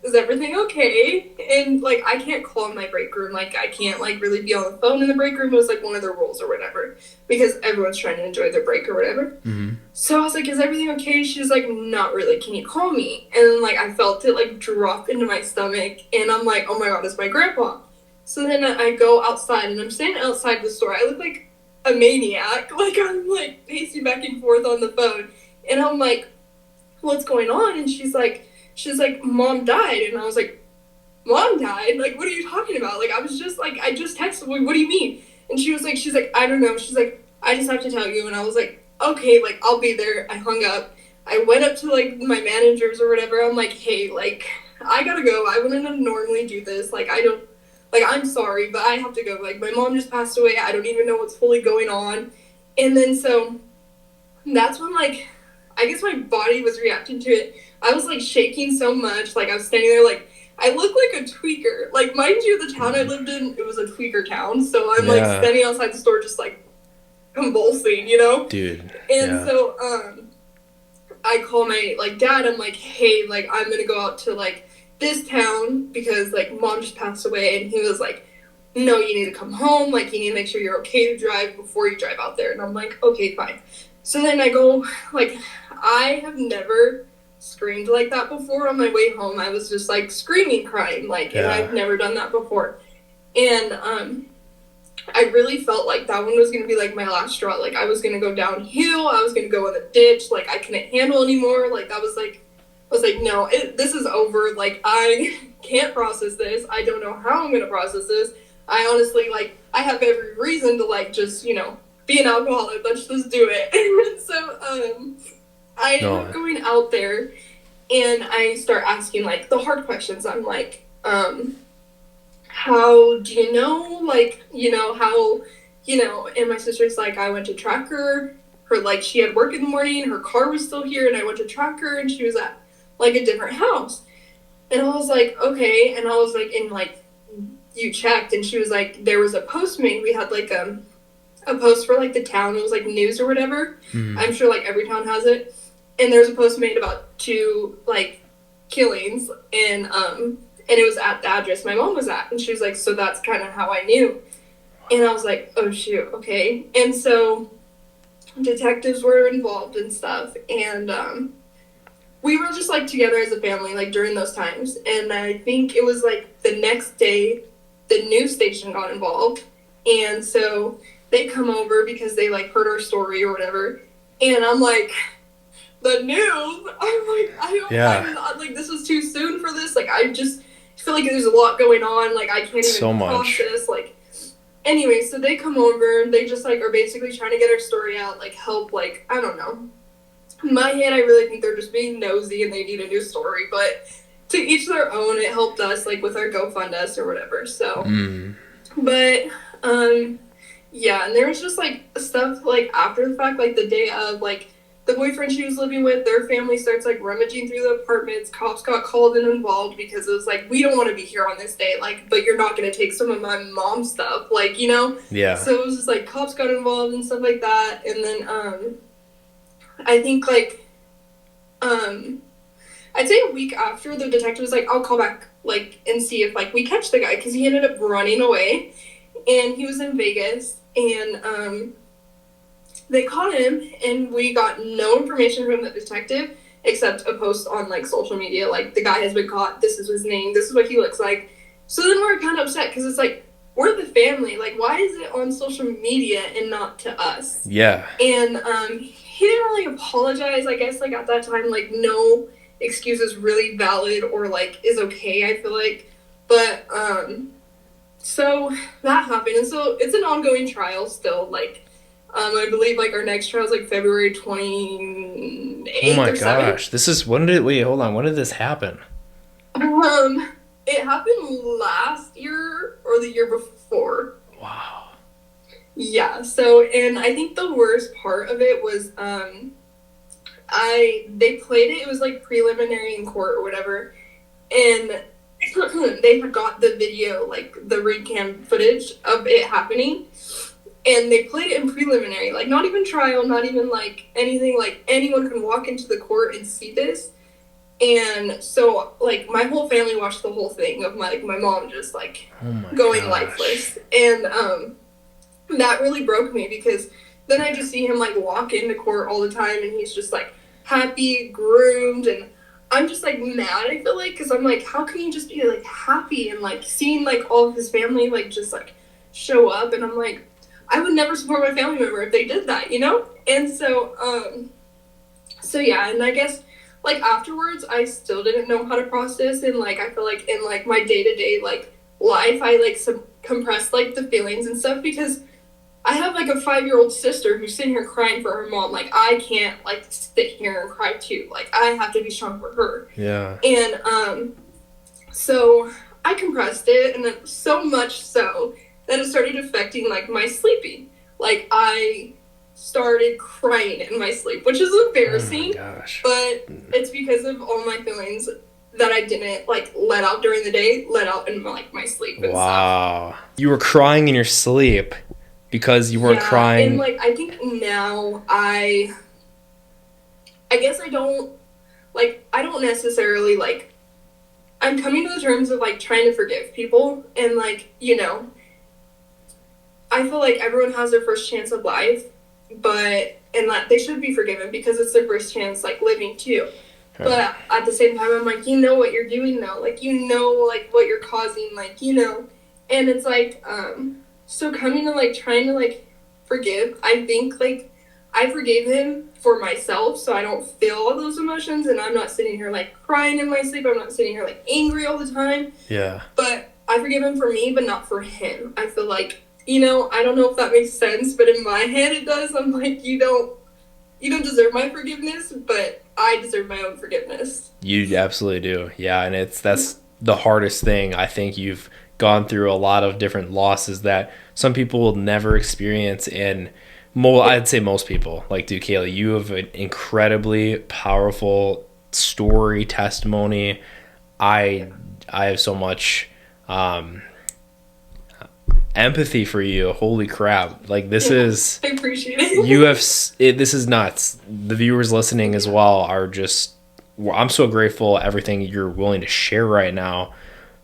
is everything okay? And like I can't call in my break room, like I can't like really be on the phone in the break room. It was like one of their rules or whatever because everyone's trying to enjoy their break or whatever. Hmm. So I was like, is everything okay? She's like, not really. Can you call me? And then like I felt it like drop into my stomach, and I'm like, oh my god, it's my grandpa. So then I go outside, and I'm standing outside the store. I look like a maniac. Like I'm like pacing back and forth on the phone, and I'm like, what's going on? And she's like, mom died, and I was like, mom died? Like, what are you talking about? Like, I was just like, I just texted, like, what do you mean? And she's like, I don't know. She's like, I just have to tell you. And I was like, okay, like, I'll be there. I hung up. I went up to like my managers or whatever. I'm like, hey, like, I gotta go. I wouldn't normally do this. Like, I don't, like, I'm sorry, but I have to go. Like, my mom just passed away. I don't even know what's fully going on. And then so that's when, like, I guess my body was reacting to it. I was like shaking so much. Like, I was standing there, like, I look like a tweaker. Like, mind you, the town I lived in, it was a tweaker town. So I'm like Yeah. standing outside the store, just like convulsing. Dude. And Yeah. so I call my like dad. I'm like, hey, like I'm gonna go out to like this town because like mom just passed away. And he was like, no, you need to come home. Like you need to make sure you're okay to drive before you drive out there. And I'm like, okay, fine. So then I go, like, I have never screamed like that before. On my way home, I was just like screaming, crying, like, and I've never done that before. And I really felt like that one was going to be like my last straw. Like I was going to go downhill. I was going to go in the ditch. Like I couldn't handle anymore. Like I was like, no, this is over. Like I can't process this. I don't know how I'm going to process this. I honestly, like, I have every reason to like just, be an alcoholic. Let's just do it. So I end up going out there and I start asking like the hard questions. I'm like, how do you know, like, how, and my sister's like, I went to track her, like, she had work in the morning, her car was still here, and I went to track her, and she was at, like, a different house, and I was like, okay, and I was like, and, like, you checked, and she was like, there was a post made, we had, like, a post for, like, the town, it was, like, news or whatever, I'm sure, like, every town has it, and there was a post made about 2, like, killings, and it was at the address my mom was at. And she was like, so that's kind of how I knew. And I was like, oh, shoot, okay. And so detectives were involved and stuff. And we were just, like, together as a family, like, during those times. And I think it was, like, the next day, the news station got involved. And so they come over because they, like, heard our story or whatever. And I'm like... the news, I'm not, like, this is too soon for this, like, I just feel like there's a lot going on, like, I can't even process, like, anyway, so they come over, they just, like, are basically trying to get our story out, like, help, like, I don't know, in my head, I really think they're just being nosy and they need a new story, but to each their own, it helped us, like, with our GoFund Us or whatever, so, but, yeah, and there was just, like, stuff, like, after the fact, like, the day of, like, the boyfriend she was living with, their family starts, like, rummaging through the apartments. Cops got called and involved because it was like, we don't want to be here on this day, like, but you're not going to take some of my mom's stuff, like, Yeah. So it was just, like, cops got involved and stuff like that. And then, I think, like, I'd say a week after, the detective was like, I'll call back, like, and see if, like, we catch the guy. Because he ended up running away. And he was in Vegas. And, they caught him, and we got no information from the detective except a post on, like, social media, like, the guy has been caught, this is his name, this is what he looks like. So then we're kind of upset because it's like, we're the family, like, why is it on social media and not to us? Yeah. And he didn't really apologize, I guess, like, at that time, like, no excuse is really valid or, like, is okay, I feel like. But so that happened, and so it's an ongoing trial still, like, I believe, like, our next trial is, like, February 28th. Oh my gosh. When did this happen? It happened last year or the year before. Wow. Yeah, so, and I think the worst part of it was, they played it was, like, preliminary in court or whatever, and they had got the video, like, the ring cam footage of it happening. And they played it in preliminary, like, not even trial, not even, like, anything, like, anyone can walk into the court and see this. And so, like, my whole family watched the whole thing of my mom just, like, going lifeless. And that really broke me because then I just see him, like, walk into court all the time and he's just, like, happy, groomed, and I'm just, like, mad, I feel like, because I'm like, how can you just be, like, happy and, like, seeing, like, all of his family, like, just, like, show up, and I'm like, I would never support my family member if they did that, And so, yeah, and I guess, like, afterwards, I still didn't know how to process, and, like, I feel like in, like, my day-to-day, like, life, I, like, compressed, like, the feelings and stuff, because I have, like, a 5-year-old sister who's sitting here crying for her mom. Like, I can't, like, sit here and cry, too. Like, I have to be strong for her. Yeah. And, so I compressed it, and then so much so that it started affecting, like, my sleeping. Like, I started crying in my sleep, which is embarrassing. Oh my gosh. But it's because of all my feelings that I didn't, like, let out during the day, let out in, like, my sleep and stuff. You were crying in your sleep because you weren't crying. And, like, I think now I guess I don't necessarily, like, I'm coming to the terms of, like, trying to forgive people, and, like, I feel like everyone has their first chance of life, and that they should be forgiven because it's their first chance, like, living too. Right. But at the same time, I'm like, you know what you're doing though. Like, you know, like what you're causing, like, you know. And it's like, so coming to like trying to like forgive, I think like I forgave him for myself so I don't feel all those emotions and I'm not sitting here like crying in my sleep. I'm not sitting here like angry all the time. Yeah. But I forgive him for me, but not for him. I feel like, you know, I don't know if that makes sense, but in my head it does. I'm like, you don't deserve my forgiveness, but I deserve my own forgiveness. You absolutely do. Yeah, and that's the hardest thing. I think you've gone through a lot of different losses that some people will never experience, and I'd say most people. Like, dude, Kailey, you have an incredibly powerful story, testimony. I have so much um, empathy for you. Holy crap! Like, this Yeah, is I appreciate it. you have it, this is nuts. The viewers listening as well are just, well, I'm so grateful everything you're willing to share right now. Yeah,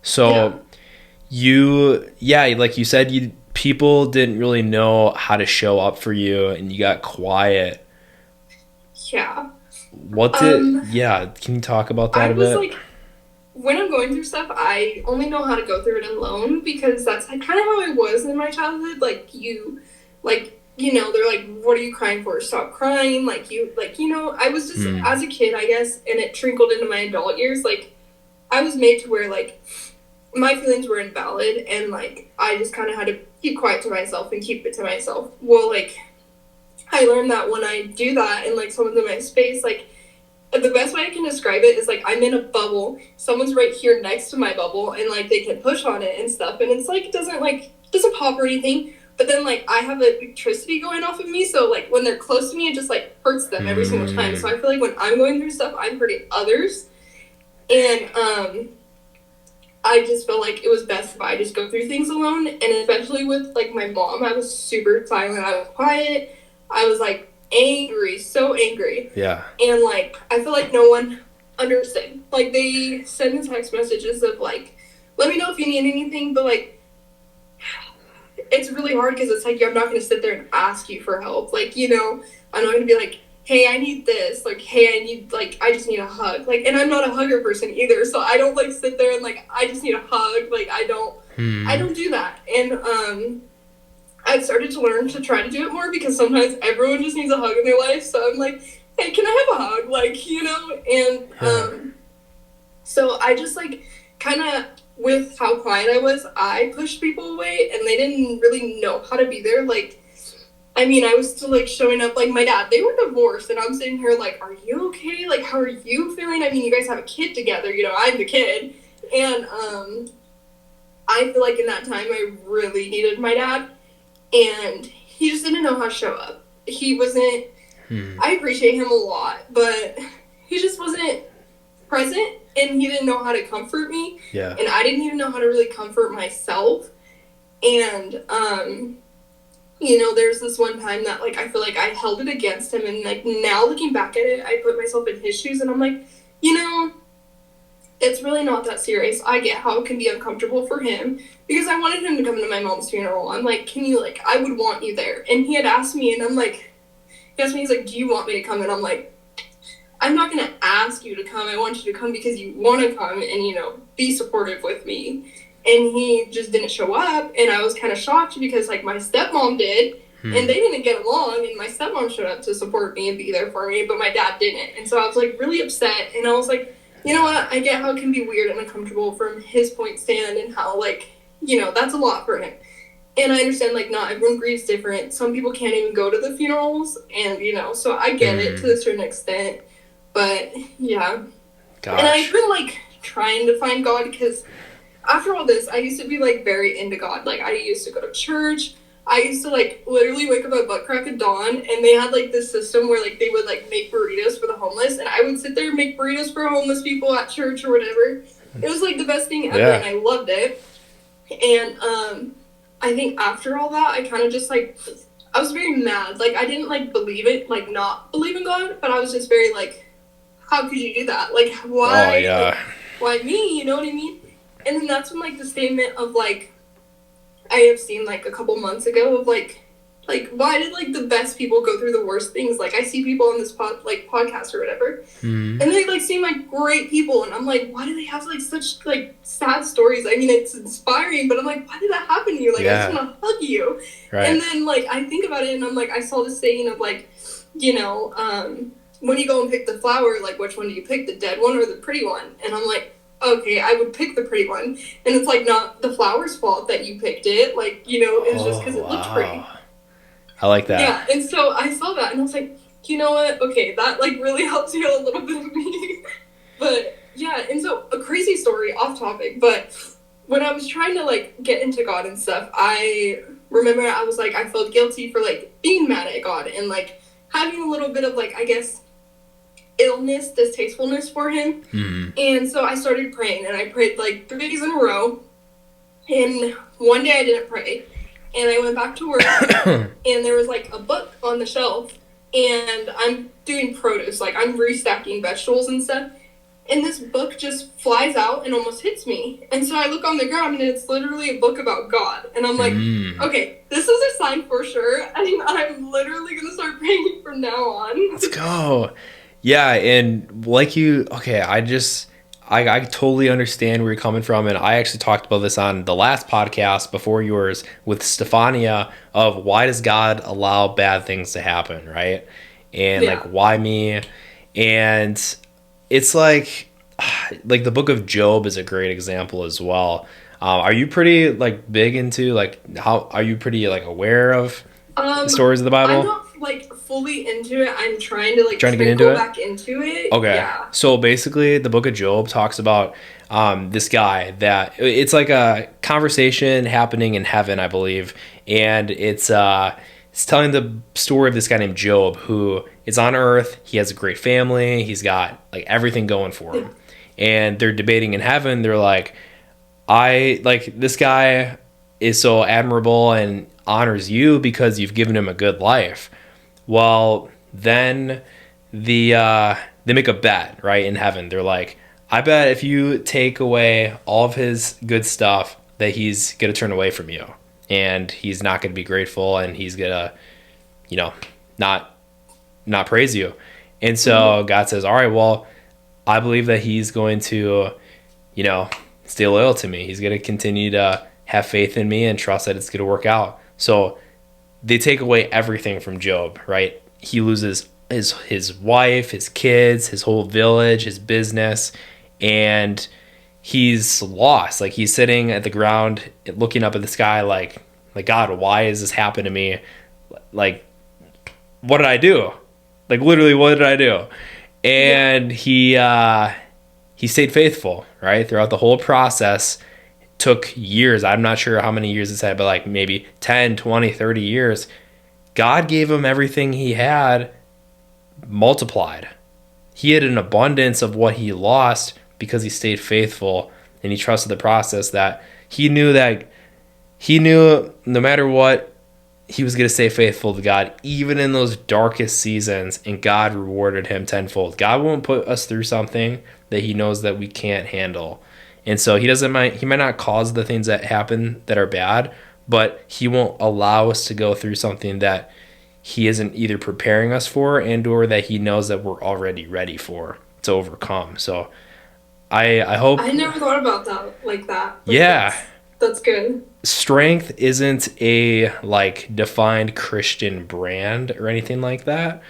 So yeah, like you said, you people didn't really know how to show up for you and you got quiet. yeah. What did Um, Yeah, can you talk about I that a was bit? like, when I'm going through stuff, I only know how to go through it alone because that's like, kind of how I was in my childhood. Like, you know, they're like, what are you crying for? Stop crying. Like, you know, I was just, Hmm. as a kid, I guess, and it trickled into my adult years. Like, I was made to where, like, my feelings were invalid and, like, I just kind of had to keep quiet to myself and keep it to myself. Well, like, I learned that when I do that and, like, someone's in my space, like, the best way I can describe it is like I'm in a bubble. Someone's right here next to my bubble, and like they can push on it and stuff. And it's like it doesn't pop or anything. But then like I have electricity going off of me, so like when they're close to me, it just like hurts them every single time. So Hmm. I feel like when I'm going through stuff, I'm hurting others, and I just felt like it was best if I just go through things alone. And especially with like my mom, I was super silent. I was quiet. I was like angry, so angry, Yeah. and like I feel like no one understood. Like they send the text messages of like, let me know if you need anything, but like it's really hard because it's like I'm not gonna sit there and ask you for help. Like, you know, I'm not gonna be like, hey, I need this. Like, hey, I need like I just need a hug. Like, and I'm not a hugger person either, so I don't like sit there and like I just need a hug. Like I Hmm. don't do that. And I've started to learn to try to do it more because sometimes everyone just needs a hug in their life. So I'm like, hey, can I have a hug? Like, you know, and Yeah. so I just like kind of with how quiet I was, I pushed people away and they didn't really know how to be there. Like, I mean, I was still like showing up. Like my dad, they were divorced, and I'm sitting here like, are you okay? Like, how are you feeling? I mean, you guys have a kid together. You know, I'm the kid, and I feel like in that time I really needed my dad, and he just didn't know how to show up. He wasn't. Hmm. I appreciate him a lot, but he just wasn't present, and he didn't know how to comfort me, Yeah. and I didn't even know how to really comfort myself. And you know, there's this one time that like I feel like I held it against him, and like now looking back at it, I put myself in his shoes, and I'm like, you know, it's really not that serious. I get how it can be uncomfortable for him because I wanted him to come to my mom's funeral. I'm like, can you like, I would want you there. And he had asked me, and I'm like, he asked me, he's like, do you want me to come? And I'm like, I'm not going to ask you to come. I want you to come because you want to come and, you know, be supportive with me. And he just didn't show up. And I was kind of shocked because, like, my stepmom did. And Hmm. they didn't get along. And my stepmom showed up to support me and be there for me. But my dad didn't. And so I was, like, really upset. And I was like, you know what? I get how it can be weird and uncomfortable from his point stand and how, like, you know, that's a lot for him. And I understand, like, not everyone grieves different. Some people can't even go to the funerals. And, you know, so I get it to Hmm. a certain extent. But yeah, and I've Gosh. been like trying to find God because after all this, I used to be like very into God. Like I used to go to church. I used to like literally wake up at butt crack of dawn, and they had like this system where like they would like make burritos for the homeless, and I would sit there and make burritos for homeless people at church or whatever. It was like the best thing ever, and Yeah. I loved it. And I think after all that, I kind of just like I was very mad. Like I didn't like believe it, like not believe in God, but I was just very like how could you do that? Like, Oh why? yeah. Why me? You know what I mean? And then that's when like the statement of like I have seen like a couple months ago of like, why did like the best people go through the worst things? Like, I see people on this podcast or whatever, Mm-hmm. and they like seem like great people, and I'm like, why do they have like such like sad stories? I mean, it's inspiring, but I'm like, why did that happen to you? Like, I just Yeah. want to hug you. And Right. then like I think about it, and I'm like, I saw this saying of like, you know, when you go and pick the flower, like, which one do you pick, the dead one or the pretty one? And I'm like, okay, I would pick the pretty one. And it's like not the flower's fault that you picked it. Like, you know, it was just because Oh, it looked pretty. wow. I like that. Yeah, and so I saw that and I was like, you know what? Okay, that like really helps heal a little bit of me. But yeah, and so a crazy story off topic, but when I was trying to like get into God and stuff, I remember I was like, I felt guilty for like being mad at God and like having a little bit of like, I guess, illness, distastefulness for him. Mm-hmm. And so I started praying, and I prayed like 3 days in a row. And one day I didn't pray, and I went back to work, and there was like a book on the shelf, and I'm doing produce, like I'm restacking vegetables and stuff. And this book just flies out and almost hits me. And so I look on the ground, and it's literally a book about God. And I'm like, okay, this is a sign for sure. And I'm literally going to start praying from now on. Let's go. Yeah, and like you, okay, I totally understand where you're coming from, and I actually talked about this on the last podcast before yours with Stefania of why does God allow bad things to happen, right? And Yeah. like why me? And it's like the book of Job is a great example as well. Are you pretty like big into like how are you pretty like aware of the stories of the I'm Bible? not like fully into it. I'm trying to like Trying to get trickle into it? back into it. Okay. Yeah. So basically, the book of Job talks about this guy that it's like a conversation happening in heaven, I believe. And it's telling the story of this guy named Job who is on earth. He has a great family. He's got like everything going for him. And they're debating in heaven. They're like, this guy is so admirable and honors you because you've given him a good life. Well, then they make a bet, right, in heaven. They're like, I bet if you take away all of his good stuff that he's going to turn away from you and he's not going to be grateful and he's going to, you know, not praise you. And so God says, all right, well, I believe that he's going to, you know, stay loyal to me. He's going to continue to have faith in me and trust that it's going to work out. So they take away everything from Job, right? He loses his wife, his kids, his whole village, his business, and he's lost. Like he's sitting at the ground looking up at the sky like God, why has this happened to me? Like what did I do? Like literally what did I do? And he stayed faithful, right? Throughout the whole process. Took years. I'm not sure how many years it said, but like maybe 10, 20, 30 years. God gave him everything he had multiplied. He had an abundance of what he lost because he stayed faithful and he trusted the process that he knew no matter what, he was going to stay faithful to God, even in those darkest seasons, and God rewarded him tenfold. God won't put us through something that he knows that we can't handle. And so he might not cause the things that happen that are bad, but he won't allow us to go through something that he isn't either preparing us for and or that he knows that we're already ready for to overcome. So I hope I never thought about that like that. But yeah. That's good. Strength isn't a like defined Christian brand or anything like that,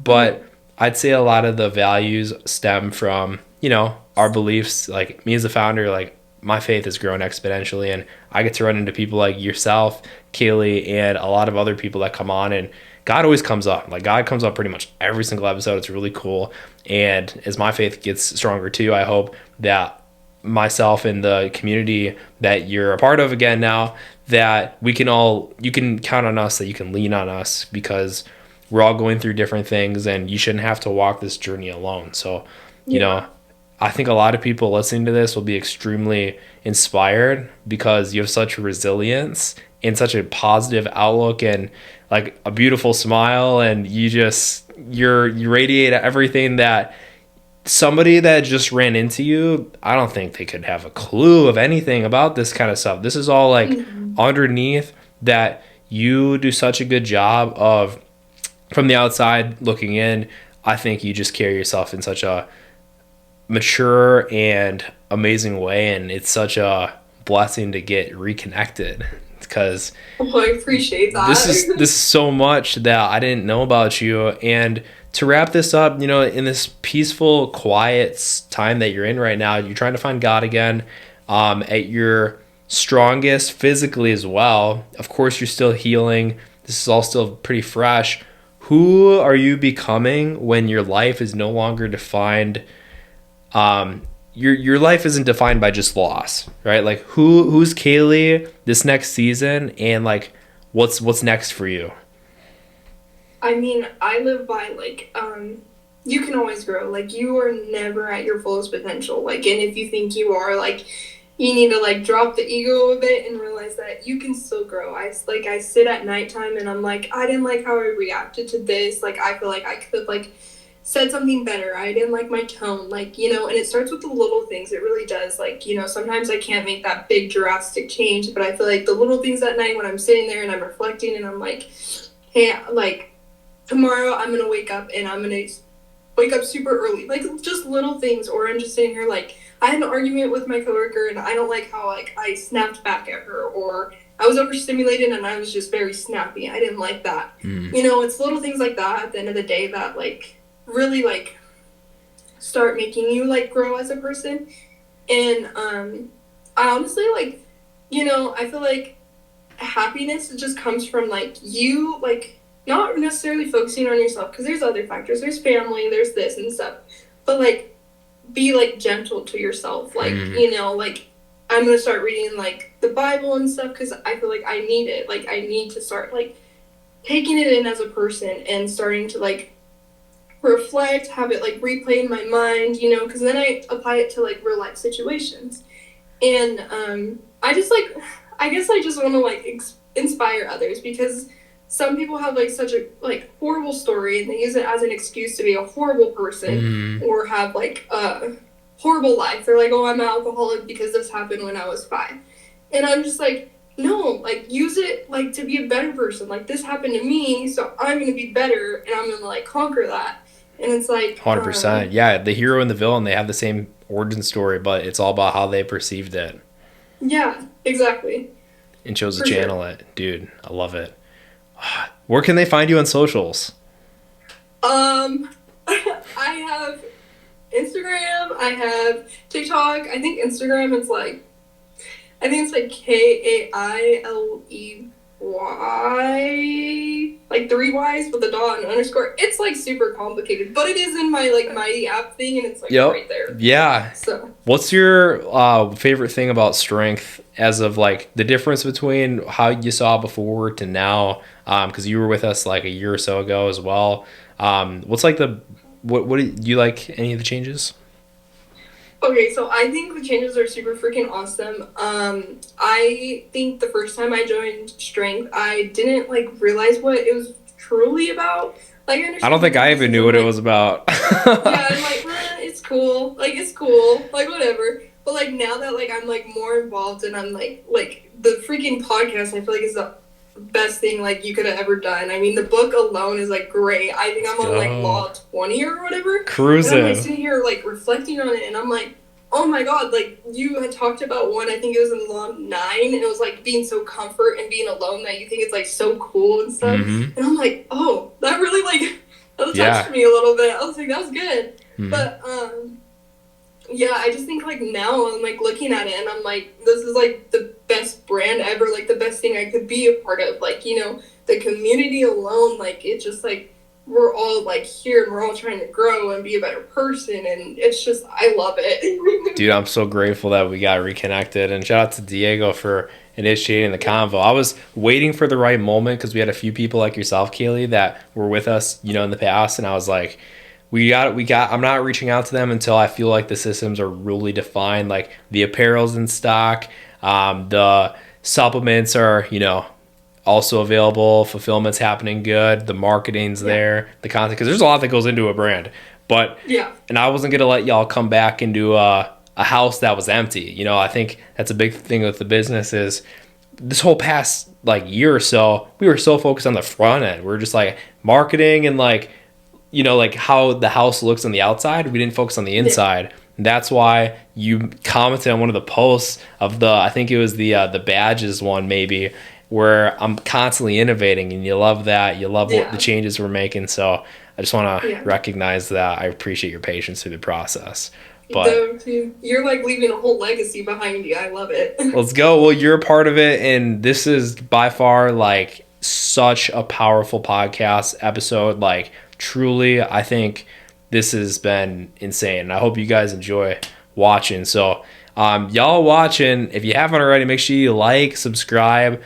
but I'd say a lot of the values stem from, you know, our beliefs. Like me as a founder, like my faith has grown exponentially, and I get to run into people like yourself, Kailey, and a lot of other people that come on, and God always comes up. Like God comes up pretty much every single episode. It's really cool. And as my faith gets stronger too, I hope that myself and the community that you're a part of again now, that you can count on us, that you can lean on us, because we're all going through different things and you shouldn't have to walk this journey alone. So, you know, I think a lot of people listening to this will be extremely inspired because you have such resilience and such a positive outlook and like a beautiful smile, and you radiate everything that somebody that just ran into you, I don't think they could have a clue of anything about this kind of stuff. This is all like underneath that you do such a good job of, from the outside looking in, I think you just carry yourself in such a mature and amazing way, and it's such a blessing to get reconnected because Well, I appreciate this that. is this is so much that I didn't know about you. And to wrap this up, in this peaceful, quiet time that you're in right now, you're trying to find God again, at your strongest physically as well. Of course, you're still healing. This is all still pretty fresh. Who are you becoming when your life is no longer defined? Your life isn't defined by just loss, right? Like who's Kailey this next season, and like what's next for you? I mean, I live by you can always grow. Like, you are never at your fullest potential. Like, and if you think you are, like, you need to like drop the ego a bit and realize that you can still grow. I sit at nighttime and I'm like, I didn't like how I reacted to this. Like, I feel like I could have like said something better. I didn't like my tone. Like, and it starts with the little things. It really does. Like, sometimes I can't make that big drastic change, but I feel like the little things at night when I'm sitting there and I'm reflecting and I'm like, hey, like, tomorrow I'm gonna wake up and I'm gonna wake up super early, like just little things. Or I'm just sitting here like, I had an argument with my coworker and I don't like how like I snapped back at her, or I was overstimulated and I was just very snappy. I didn't like that. It's little things like that at the end of the day that like really like start making you like grow as a person. And I honestly like, I feel like happiness just comes from like you like not necessarily focusing on yourself, because there's other factors, there's family, there's this and stuff, but like be like gentle to yourself. Like, like I'm gonna start reading like the Bible and stuff because I feel like I need it. Like, I need to start like taking it in as a person and starting to like reflect, have it like replay in my mind, because then I apply it to like real life situations. And I just like, I guess I just want to like inspire others, because some people have like such a like horrible story and they use it as an excuse to be a horrible person or have like a horrible life. They're like, oh, I'm an alcoholic because this happened when I was 5. And I'm just like, no, like use it like to be a better person. Like, this happened to me, so I'm going to be better and I'm going to like conquer that. And it's like 100%. Yeah, the hero and the villain, they have the same origin story, but it's all about how they perceived it. Yeah, exactly. And chose to channel it. Dude, I love it. Where can they find you on socials? I have Instagram, I have TikTok. I think Instagram is like, I think it's like Kailey, like 3 Y's with a dot and underscore. It's like super complicated, but it is in my like Mighty app thing, and it's like right there. Yeah. So what's your favorite thing about strength, as of like the difference between how you saw before to now? Because you were with us like a year or so ago as well. What's like what do you like, any of the changes? Okay, so I think the changes are super freaking awesome. I think the first time I joined Strength, I didn't like realize what it was truly about. Like, I don't think I even knew what it was about. Yeah, I'm like, it's cool. Like, it's cool. Like, whatever. But like now that like I'm like more involved and I'm like the freaking podcast, I feel like is the best thing like you could have ever done. I mean, the book alone is like great. I think I'm on like law 20 or whatever. Cruising. And I'm like sitting here like reflecting on it, and I'm like, oh my god, like you had talked about one, I think it was in law 9, and it was like being so comfort and being alone that you think it's like so cool and stuff. And I'm like, oh, that really like that touched me a little bit. I was like, that was good. But yeah, I just think like now I'm like looking at it and I'm like, this is like the best brand ever, like the best thing I could be a part of. Like, the community alone, like it's just like we're all like here and we're all trying to grow and be a better person, and it's just, I love it. Dude, I'm so grateful that we got reconnected, and shout out to Diego for initiating the convo. I was waiting for the right moment because we had a few people like yourself, Kailey, that were with us, in the past, and I was like, I'm not reaching out to them until I feel like the systems are really defined, like the apparel's in stock, the supplements are, also available, fulfillment's happening good, the marketing's there, the content, because there's a lot that goes into a brand. But and I wasn't gonna let y'all come back into a house that was empty. I think that's a big thing with the business is this whole past like year or so, we were so focused on the front end. We are just like marketing and like, like how the house looks on the outside. We didn't focus on the Yeah. inside. And that's why you commented on one of the posts of I think it was the badges one maybe, where I'm constantly innovating, and you love that. You love what the Yeah. changes we're making. So I just want to Yeah. recognize that. I appreciate your patience through the process. But Though, too, you're like leaving a whole legacy behind you. I love it. let's go. Well, you're a part of it, and this is by far like such a powerful podcast episode. Like, truly, I think this has been insane. I hope you guys enjoy watching. So, y'all watching, if you haven't already, make sure you like, subscribe.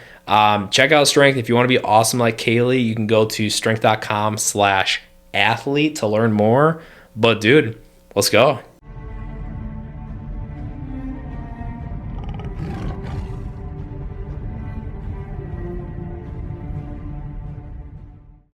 Check out Strength. If you want to be awesome like Kailey, you can go to strength.com/athlete to learn more. But dude, let's go.